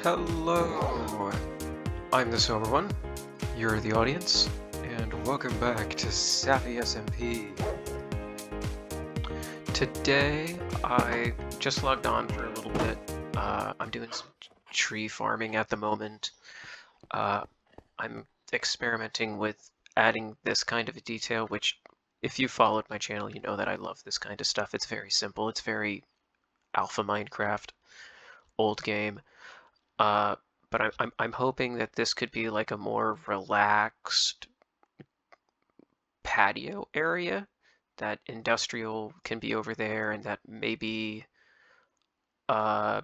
Hello, I'm the Sober One, you're the audience, and welcome back to Saphy SMP. Today, I just logged on for a little bit. I'm doing some tree farming at the moment. I'm experimenting with adding this kind of a detail, which, if you followed my channel, you know that I love this kind of stuff. It's very simple, it's very alpha Minecraft, old game. But I'm hoping that this could be like a more relaxed patio area, that industrial can be over there, and that maybe uh,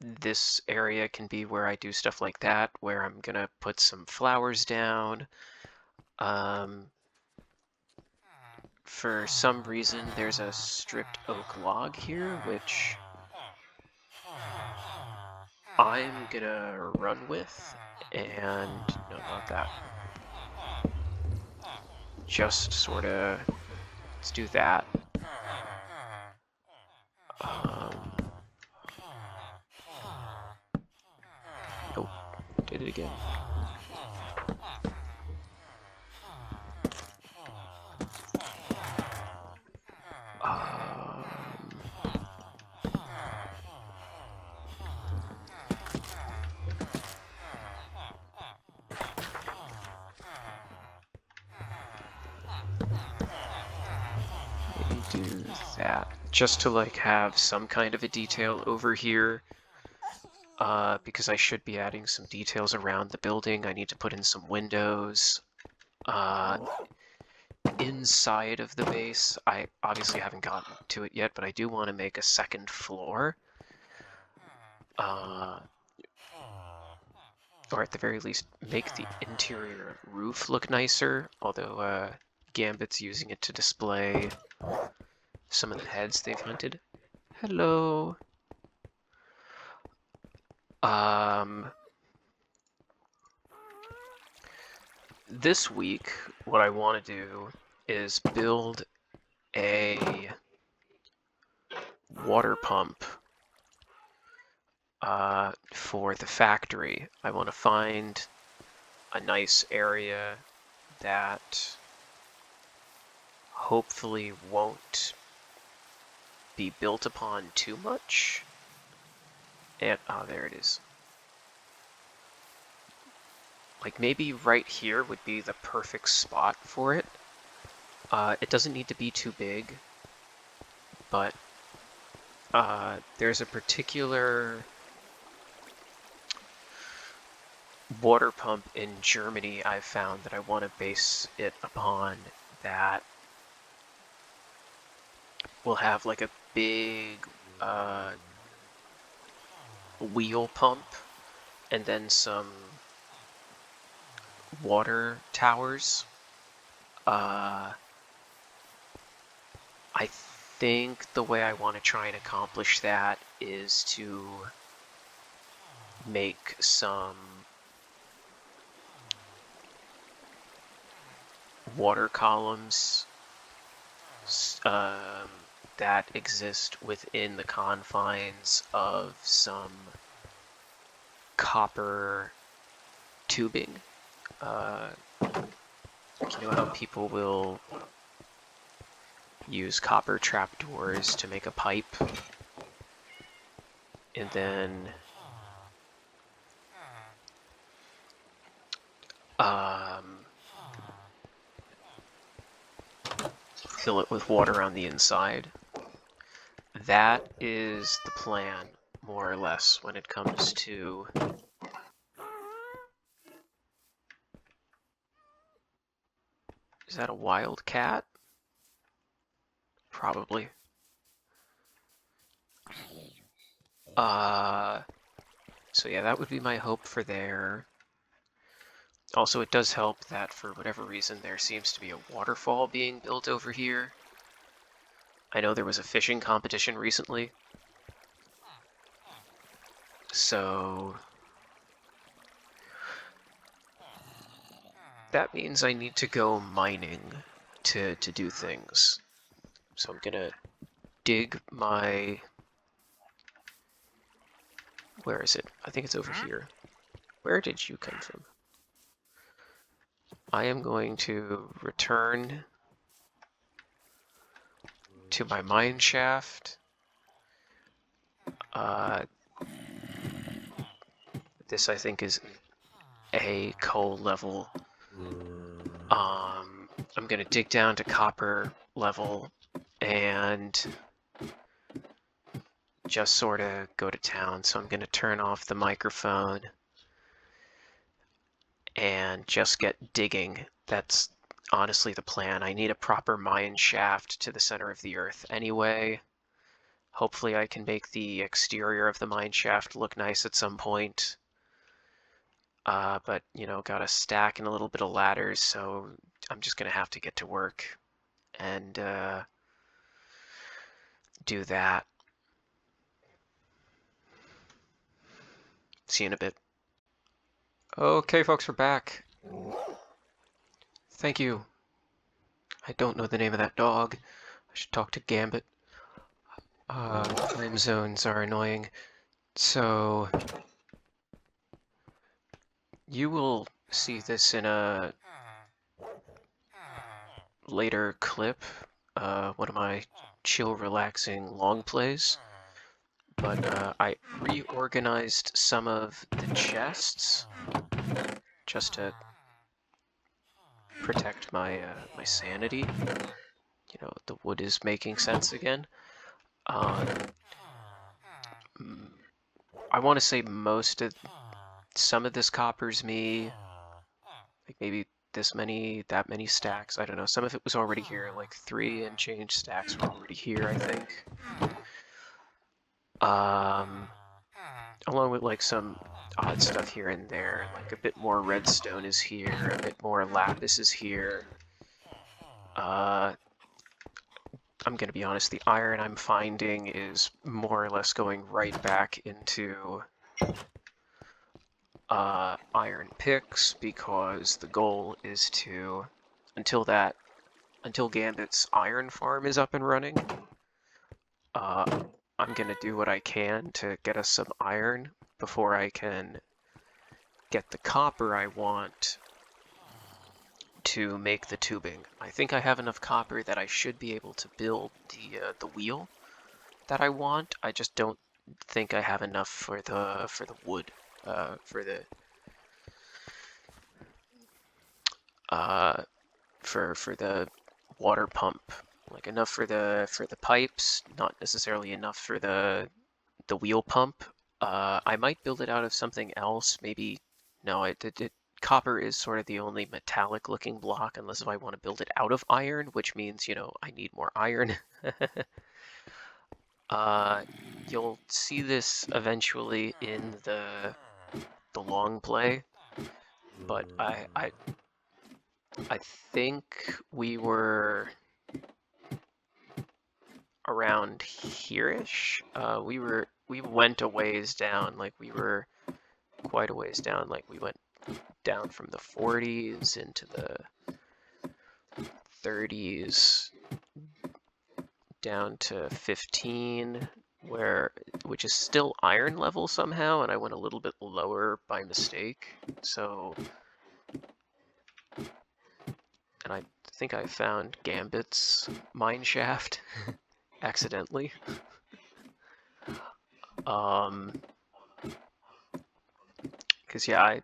this area can be where I do stuff like that, where I'm gonna put some flowers down. Um, for some reason, there's a stripped oak log here, which I'm gonna run with, and no, not that. Just sort of, let's do that. Oh, did it again. Um, maybe do that. Just to like have some kind of a detail over here. Because I should be adding some details around the building. I need to put in some windows. Inside of the base, I obviously haven't gotten to it yet, but I do want to make a second floor. Or at the very least, make the interior roof look nicer, although Gambit's using it to display some of the heads they've hunted. Hello. This week, what I want to do is build a water pump for the factory. I want to find a nice area that hopefully won't be built upon too much. And, oh, there it is. Like maybe right here would be the perfect spot for it. It doesn't need to be too big, but there's a particular water pump in Germany I've found that I want to base it upon, that will have like a big wheel pump and then some water towers. I think the way I want to try and accomplish that is to make some water columns that exist within the confines of some copper tubing. You know how people will use copper trapdoors to make a pipe, and then fill it with water on the inside. That is the plan, more or less, when it comes to Is that a wild cat? Probably. So yeah, that would be my hope for there. Also, it does help that for whatever reason there seems to be a waterfall being built over here. I know there was a fishing competition recently. So that means I need to go mining to do things. So I'm gonna dig my Where is it? I think it's over here. Where did you come from? I am going to return to my mine shaft. This I think is a coal level. I'm gonna dig down to copper level and just sort of go to town. So I'm gonna turn off the microphone and just get digging. That's honestly the plan. I need a proper mine shaft to the center of the earth anyway. Hopefully I can make the exterior of the mine shaft look nice at some point. But, you know, got a stack and a little bit of ladders, so I'm just going to have to get to work and do that. See you in a bit. Okay, folks, we're back. Thank you. I don't know the name of that dog. I should talk to Gambit. Time zones are annoying. So, you will see this in a later clip, one of my chill, relaxing long plays. But I reorganized some of the chests just to protect my my sanity. You know, the wood is making sense again. I want to say some of this copper's me, like maybe this many, that many stacks. I don't know. Some of it was already here, like 3 and change stacks were already here, I think. Along with like some odd stuff here and there, like a bit more redstone is here, a bit more lapis is here. I'm gonna be honest, the iron I'm finding is more or less going right back into iron picks, because the goal is to, until Gambit's iron farm is up and running, I'm gonna do what I can to get us some iron before I can get the copper I want to make the tubing. I think I have enough copper that I should be able to build the wheel that I want. I just don't think I have enough for the wood, for the for the water pump. Like enough for the pipes, not necessarily enough for the wheel pump. I might build it out of something else. Maybe no. Copper is sort of the only metallic looking block, unless if I want to build it out of iron, which means, you know, I need more iron. You'll see this eventually in the long play, but I think we were around here-ish. We went a ways down, like we were quite a ways down, like we went down from the 40s into the 30s down to 15, which is still iron level somehow, and I went a little bit lower by mistake. So, and I think I found Gambit's mine shaft accidentally. Because yeah, I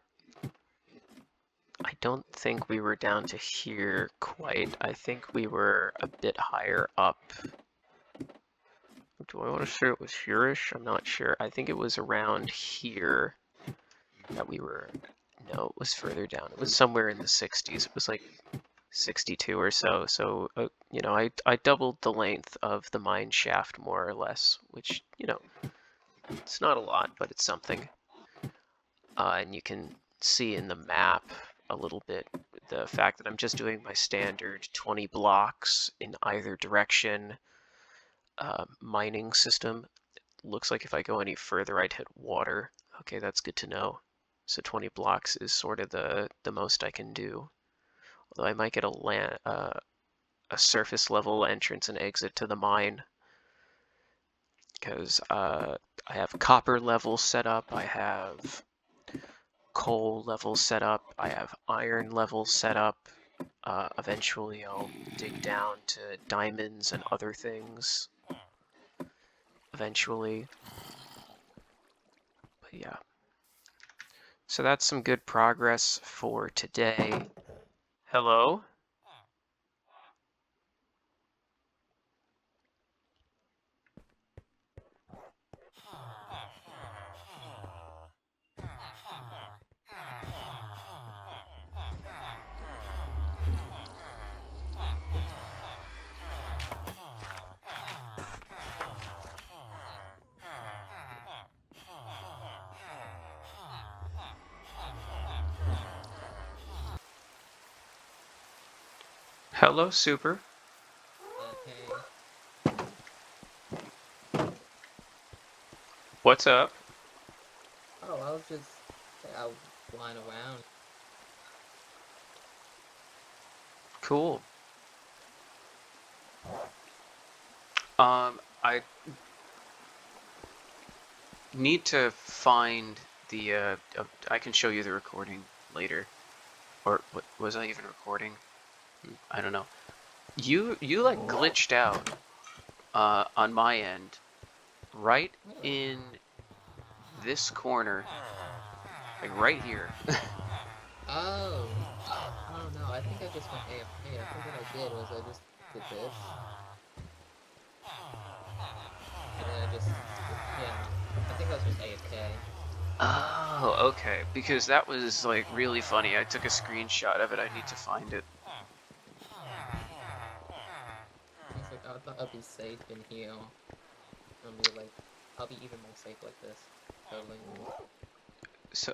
don't think we were down to here quite. I think we were a bit higher up. Do I want to say it was here-ish? I'm not sure. I think it was around here that we were. No, it was further down. It was somewhere in the 60s. It was like 62 or so. So, you know, I doubled the length of the mine shaft more or less, which, you know, it's not a lot, but it's something. And you can see in the map a little bit the fact that I'm just doing my standard 20 blocks in either direction mining system. It looks like if I go any further, I'd hit water. Okay, that's good to know. So 20 blocks is sort of the most I can do. Although I might get a surface level entrance and exit to the mine because I have copper levels set up, I have coal levels set up, I have iron levels set up. Eventually I'll dig down to diamonds and other things. Eventually. But yeah. So that's some good progress for today. Hello? Hello, Super. Hey. What's up? Oh, I was just out flying around. Cool. I need to find the, I can show you the recording later. Or, what, was I even recording? I don't know. You like glitched out, on my end, right Really? in this corner, like right here. Oh. Oh no, I think I just went AFK. I think what I did was I just did this. And then I just, yeah. I think I was just AFK. Oh, okay. Because that was like really funny. I took a screenshot of it. I need to find it. I was like, I thought I'd be safe in here. I'll be like, I'll be even more safe like this. Totally. So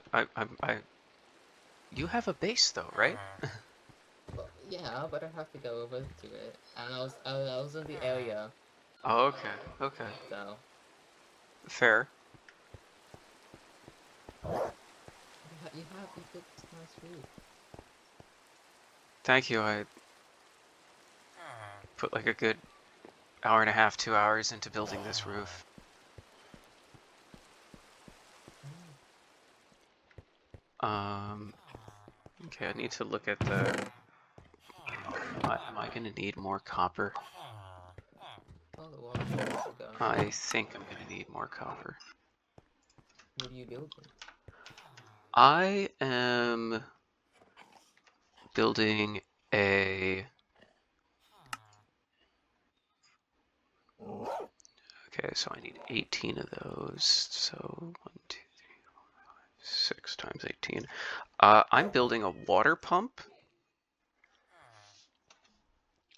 you have a base though, right? Well, yeah, but I have to go over to it. And I was in the area, Oh, okay, okay, so. fair. You built this nice roof. Thank you. I put like a good hour and a half, 2 hours into building this roof. Mm. Okay, I need to look at the. Am I gonna need more copper? Oh, the water should go. I think I'm gonna need more copper. What are you building? I am building a. Okay, so I need 18 of those. So 1, 2, 6 times 18. I'm building a water pump.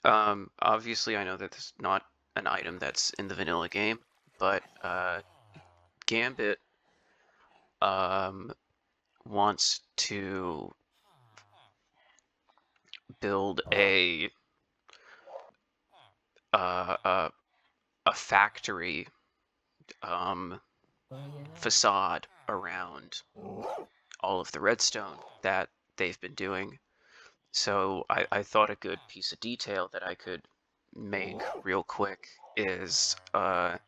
Obviously, I know that this is not an item that's in the vanilla game, but Gambit um, wants to build uh, a a factory Oh yeah. facade around all of the redstone that they've been doing. So I thought a good piece of detail that I could make real quick is well,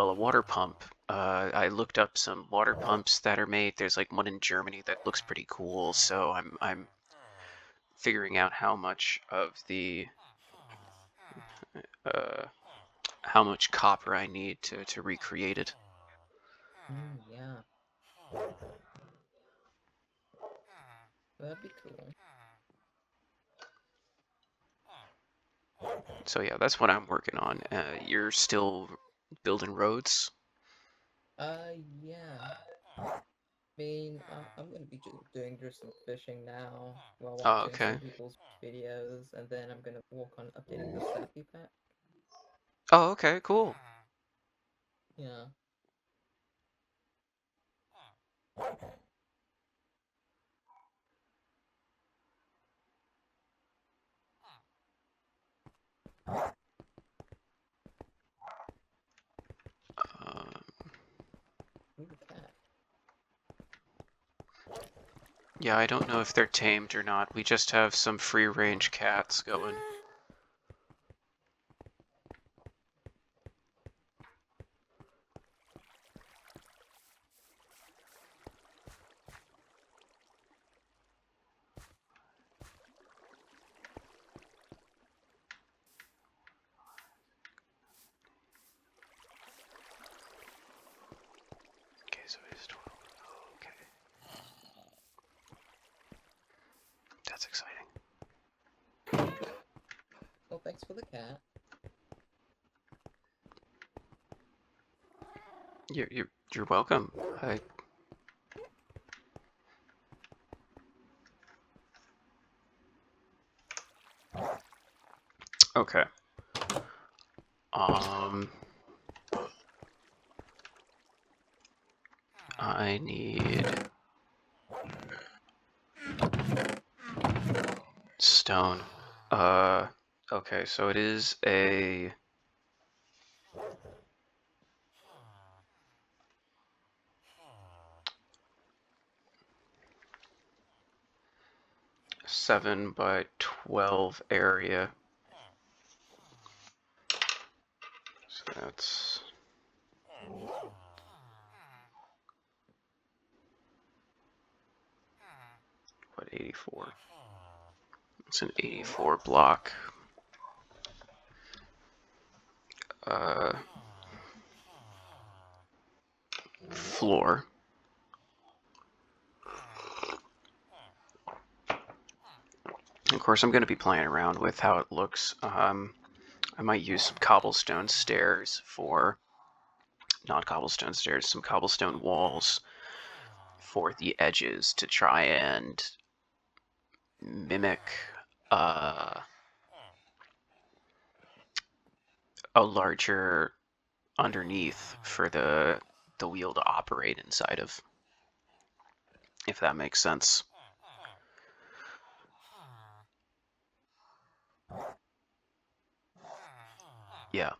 a water pump. I looked up some water pumps that are made. There's like one in Germany that looks pretty cool. So I'm figuring out uh, how much copper I need to recreate it. Yeah. That'd be cool. So yeah, that's what I'm working on. You're still building roads? Yeah. I mean, I'm gonna be doing just some fishing now while Oh, watching okay. some people's videos, and then I'm gonna work on updating the Saphy pack. Oh, okay, cool. Yeah. Um, Ooh, cat. yeah, I don't know if they're tamed or not. We just have some free range cats going. Thanks for the cat. You're welcome. Okay. I need stone. Okay, so it is a 7 by 12 area. So that's what, 84? It's an 84 block. Floor. Of course, I'm going to be playing around with how it looks. I might use some cobblestone stairs for, not cobblestone stairs, some cobblestone walls for the edges to try and mimic a larger underneath for the wheel to operate inside of, if that makes sense. Yeah.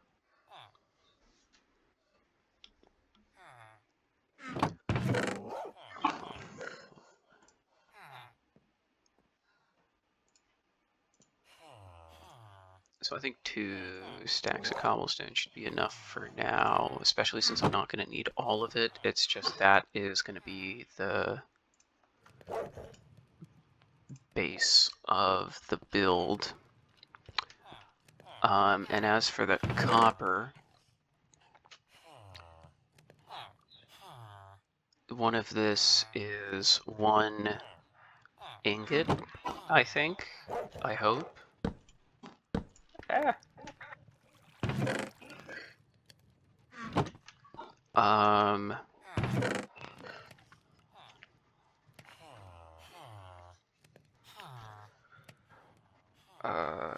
So I think 2 stacks of cobblestone should be enough for now, especially since I'm not going to need all of it. It's just that is going to be the base of the build. And as for the copper, one of this is 1 ingot, I think. I hope. Ah. Um, uh,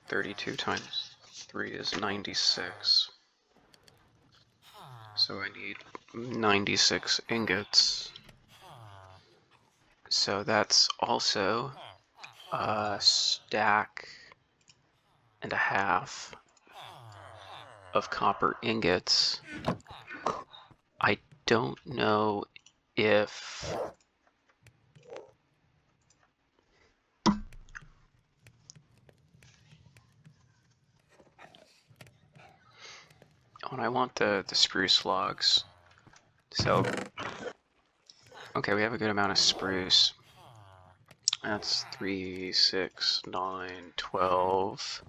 32 times 3 is 96. So I need 96 ingots. So that's also a stack and a half of copper ingots. I don't know if I want the spruce logs. So, okay, we have a good amount of spruce. That's 3, 6, 9, 12,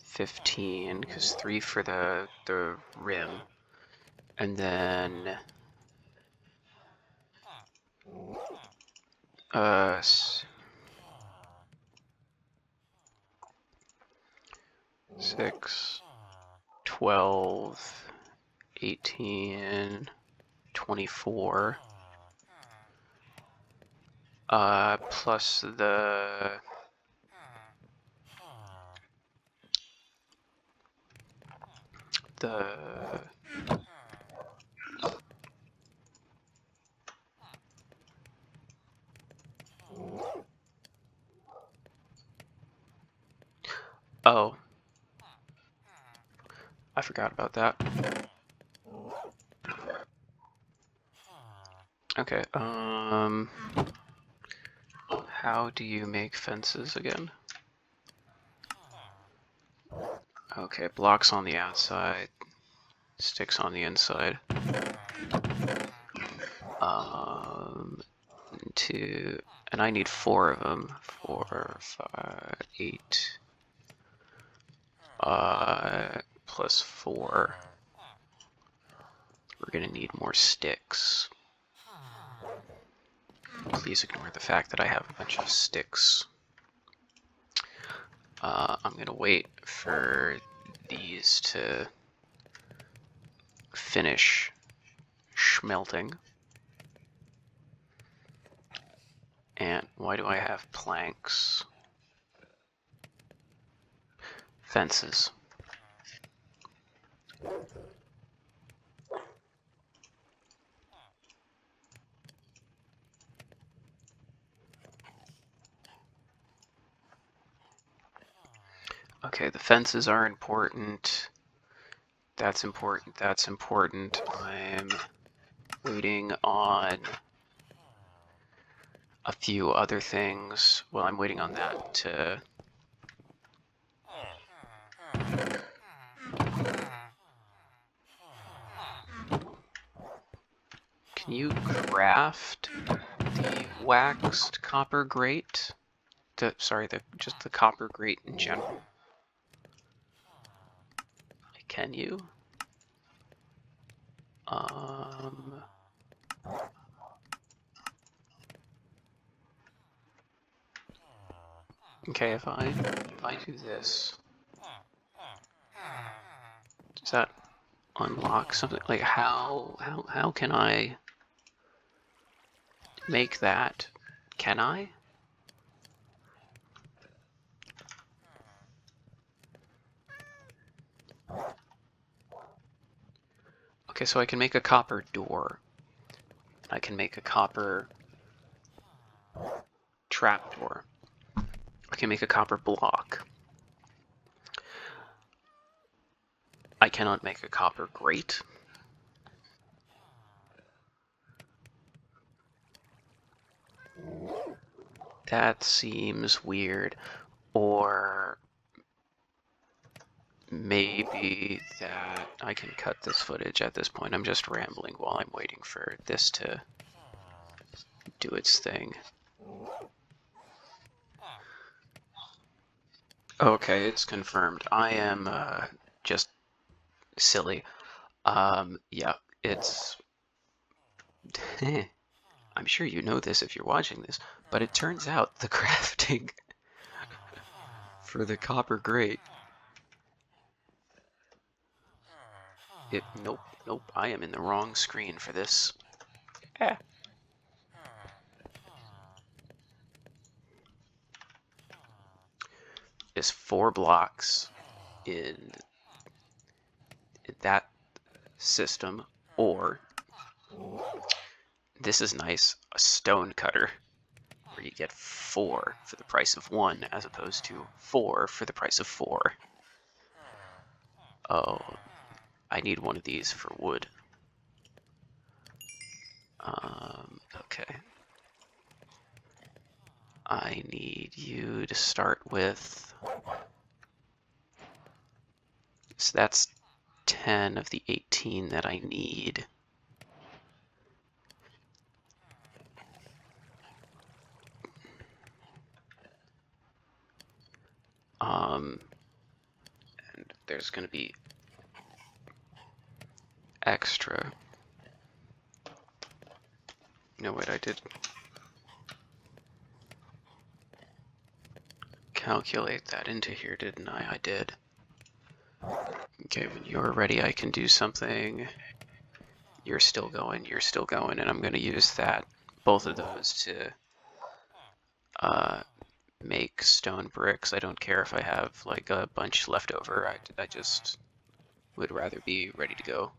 15, because 3 for the rim. And then 6, 12, 18, 24. Plus the oh, I forgot about that. Okay, how do you make fences again? Okay, blocks on the outside, sticks on the inside. 2, and I need 4 of them. 4, 5, 8. plus 4. We're going to need more sticks. Please ignore the fact that I have a bunch of sticks. I'm going to wait for these to finish smelting. And why do I have planks? Fences. Okay, the fences are important. That's important. That's important. I'm waiting on a few other things. Well, I'm waiting on that to... Can you craft the waxed copper grate? Just the copper grate in general. Can you? Okay, if I do this, does that unlock something? Like how can I make that? Can I? Okay, so I can make a copper door. I can make a copper trapdoor. I can make a copper block. I cannot make a copper grate. That seems weird. Or maybe that I can cut this footage at this point. I'm just rambling while I'm waiting for this to do its thing. Okay, it's confirmed. I am just silly. Yeah, it's... I'm sure you know this if you're watching this, but it turns out the crafting for the copper grate... Nope, I am in the wrong screen for this. Eh. Is 4 blocks in that system, or this is nice, a stone cutter, where you get 4 for the price of 1, as opposed to 4 for the price of 4. Oh, I need one of these for wood. Okay. I need you to start with... So that's 10 of the 18 that I need. And there's going to be extra. No, wait, I did calculate that into here, didn't I? I did. Okay, when you're ready, I can do something. You're still going, and I'm going to use that, both of those, to make stone bricks. I don't care if I have like a bunch left over. I just would rather be ready to go.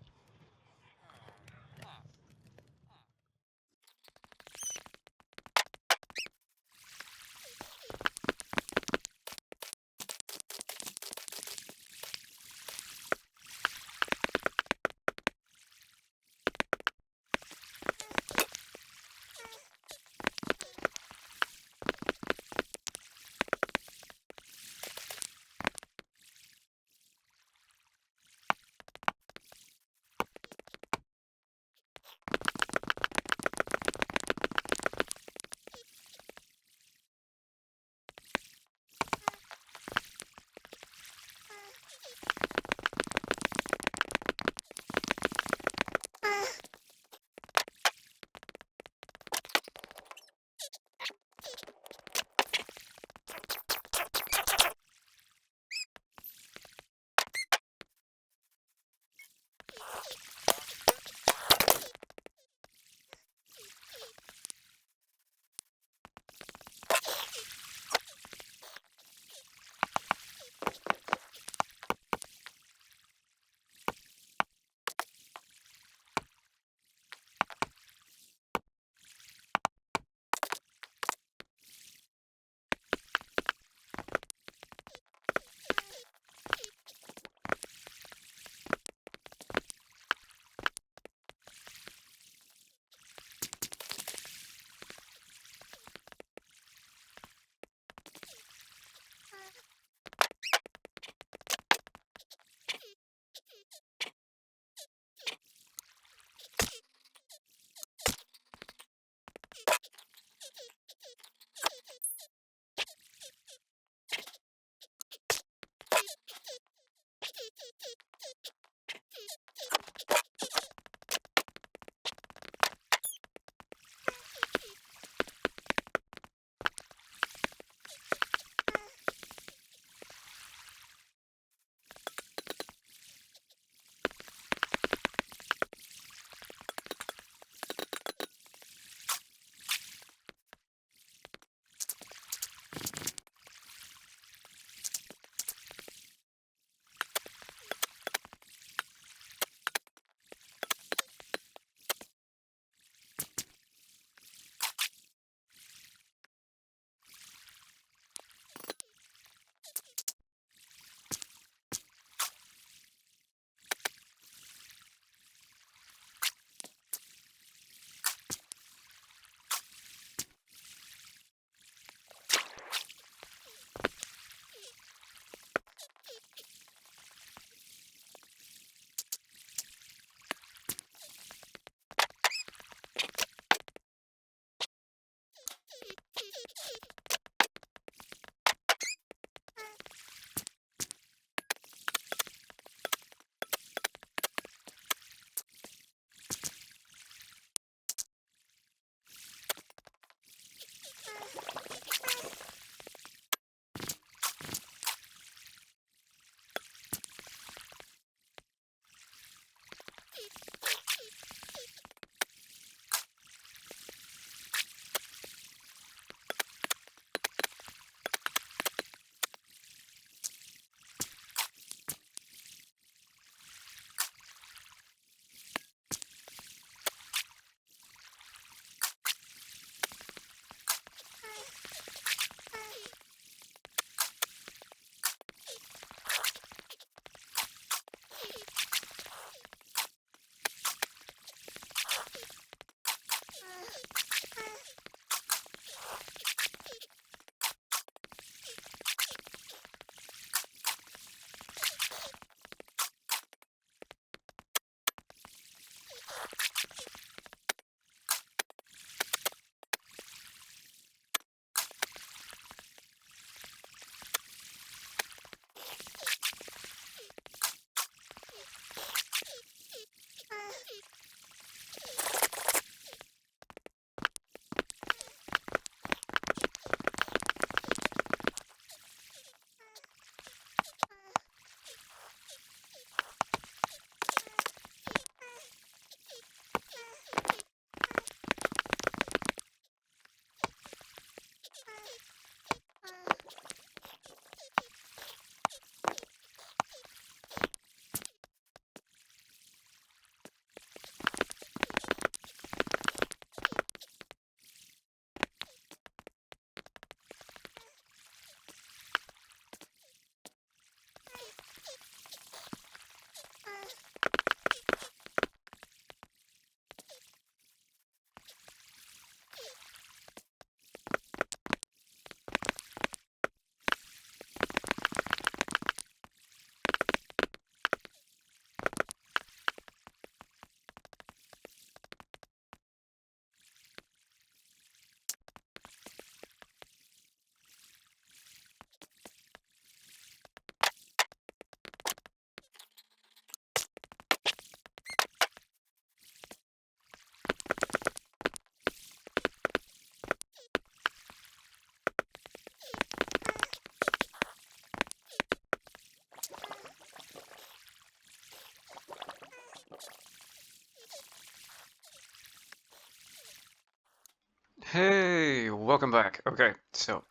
Hey, welcome back. Okay, so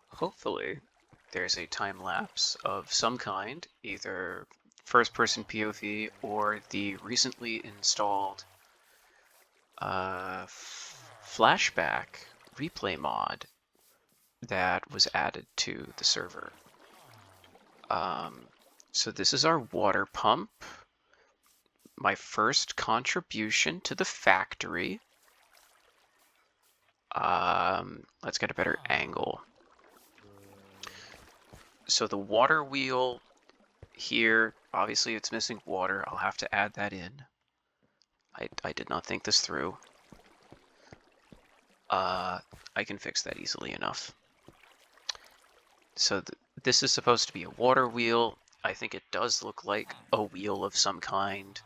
hopefully there's a time lapse of some kind, either first person POV or the recently installed flashback replay mod that was added to the server. So this is our water pump, my first contribution to the factory. Let's get a better angle. So the water wheel here, obviously it's missing water. I'll have to add that in. I did not think this through. I can fix that easily enough. So this is supposed to be a water wheel. I think it does look like a wheel of some kind.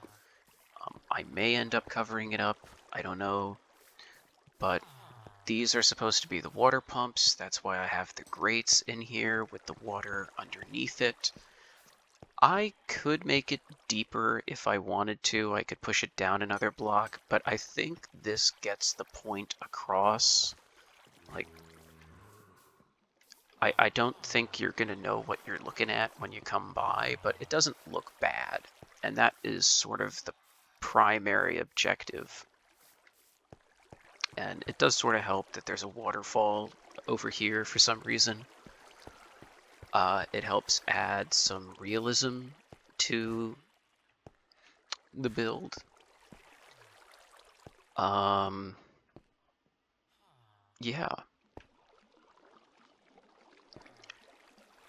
I may end up covering it up. I don't know. But these are supposed to be the water pumps. That's why I have the grates in here with the water underneath it. I could make it deeper if I wanted to. I could push it down another block, but I think this gets the point across. Like, I don't think you're going to know what you're looking at when you come by, but it doesn't look bad. And that is sort of the primary objective. And it does sort of help that there's a waterfall over here for some reason. It helps add some realism to the build. Yeah.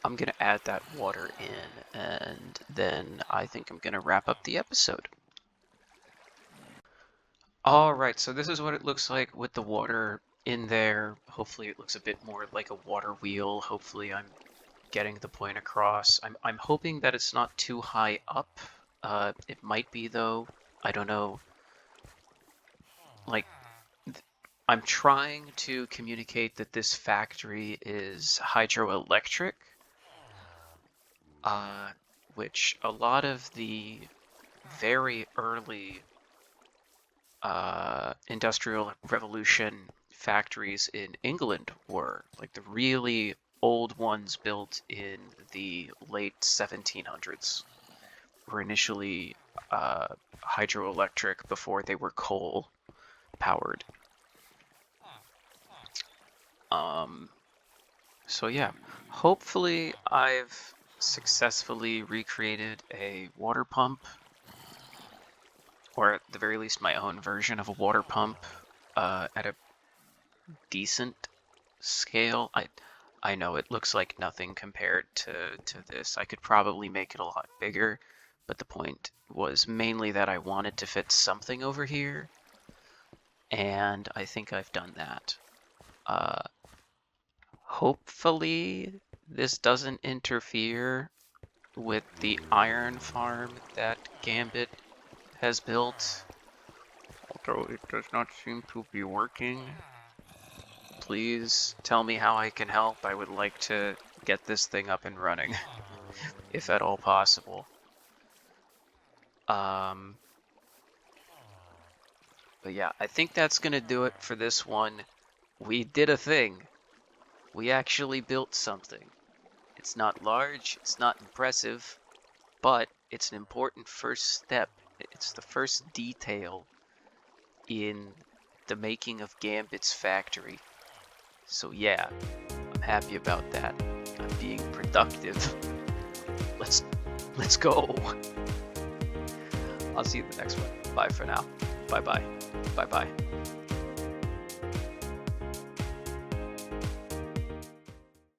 I'm gonna add that water in, and then I think I'm gonna wrap up the episode. Alright, so this is what it looks like with the water in there. Hopefully it looks a bit more like a water wheel. Hopefully I'm getting the point across. I'm hoping that it's not too high up. It might be though. I don't know. Like, I'm trying to communicate that this factory is hydroelectric, which a lot of the very early Industrial Revolution factories in England were, like the really old ones built in the late 1700s were initially hydroelectric before they were coal powered. So yeah, hopefully I've successfully recreated a water pump, or at the very least my own version of a water pump at a decent scale. I know it looks like nothing compared to this. I could probably make it a lot bigger, but the point was mainly that I wanted to fit something over here, and I think I've done that. Hopefully this doesn't interfere with the iron farm that Gambit has built, although it does not seem to be working. Please tell me how I can help. I would like to get this thing up and running, if at all possible. But yeah, I think that's gonna do it for this one. We did a thing. We actually built something. It's not large, it's not impressive, but it's an important first step. It's the first detail in the making of Gambit's factory. So yeah, I'm happy about that. I'm being productive. Let's go. I'll see you in the next one. Bye for now. Bye bye. Bye bye.